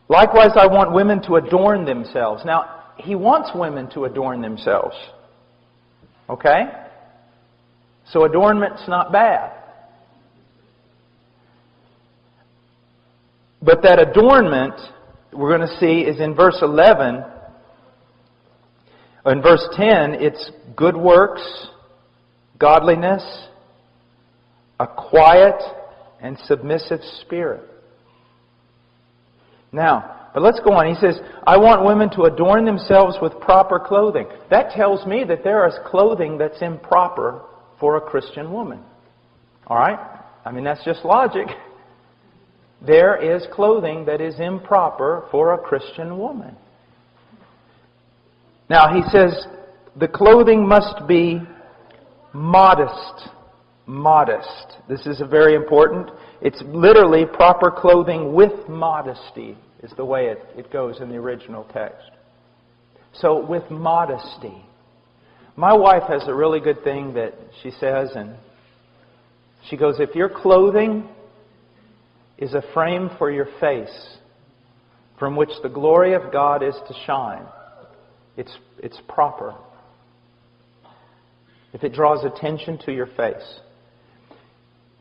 Likewise, I want women to adorn themselves. Now, He wants women to adorn themselves. Okay? So adornment's not bad. But that adornment, we're going to see, is in verse 11. In verse 10, it's good works, godliness, a quiet and submissive spirit. Now, but let's go on. He says, I want women to adorn themselves with proper clothing. That tells me that there is clothing that's improper for a Christian woman. All right? I mean, that's just logic. There is clothing that is improper for a Christian woman. Now, he says, the clothing must be modest. Modest. This is very important. It's literally proper clothing with modesty is the way it goes in the original text. So, with modesty. My wife has a really good thing that she says, and she goes, if your clothing is a frame for your face from which the glory of God is to shine, it's proper. If it draws attention to your face.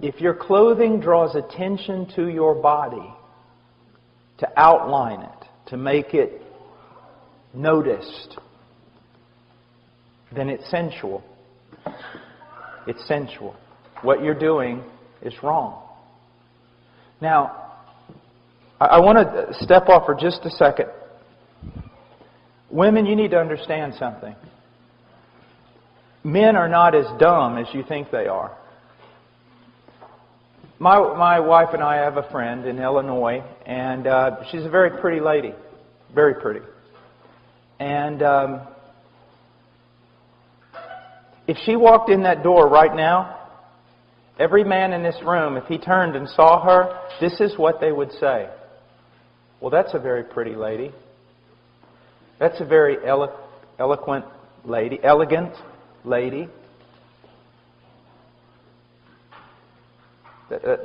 If your clothing draws attention to your body, to outline it, to make it noticed, then it's sensual. It's sensual. What you're doing is wrong. Now, I want to step off for just a second. Women, you need to understand something. Men are not as dumb as you think they are. My wife and I have a friend in Illinois, and she's a very pretty lady. Very pretty. And if she walked in that door right now, every man in this room, if he turned and saw her, this is what they would say. Well, that's a very pretty lady. That's a very elegant lady.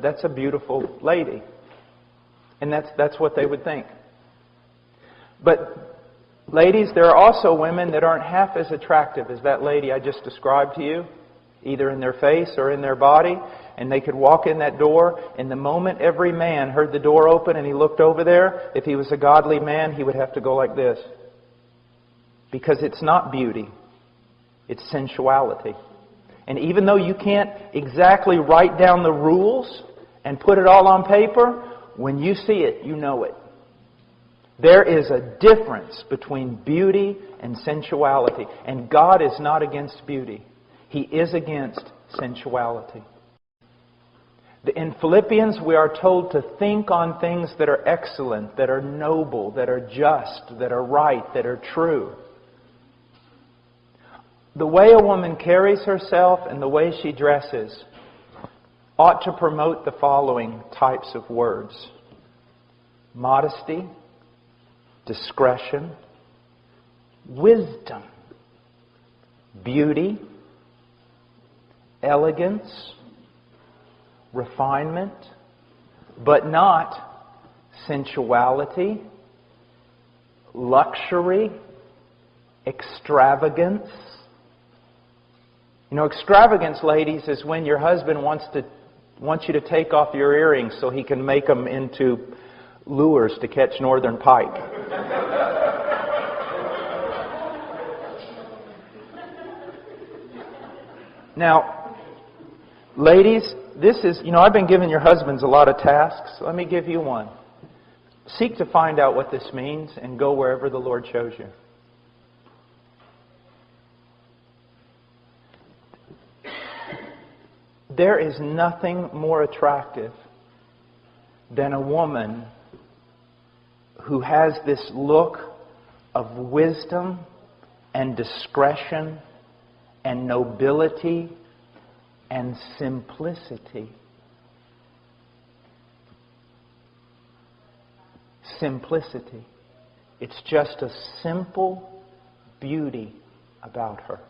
That's a beautiful lady. And that's what they would think. But ladies, there are also women that aren't half as attractive as that lady I just described to you, either in their face or in their body. And they could walk in that door, and the moment every man heard the door open and he looked over there, if he was a godly man, he would have to go like this. Because it's not beauty. It's sensuality. And even though you can't exactly write down the rules and put it all on paper, when you see it, you know it. There is a difference between beauty and sensuality. And God is not against beauty. He is against sensuality. In Philippians, we are told to think on things that are excellent, that are noble, that are just, that are right, that are true. The way a woman carries herself and the way she dresses ought to promote the following types of words: modesty, discretion, wisdom, beauty, elegance, refinement, but not sensuality, luxury, extravagance. You know, extravagance, ladies, is when your husband wants you to take off your earrings so he can make them into lures to catch northern pike. Now, ladies, this is, I've been giving your husbands a lot of tasks. Let me give you one. Seek to find out what this means and go wherever the Lord shows you. There is nothing more attractive than a woman who has this look of wisdom and discretion and nobility and simplicity. Simplicity. It's just a simple beauty about her.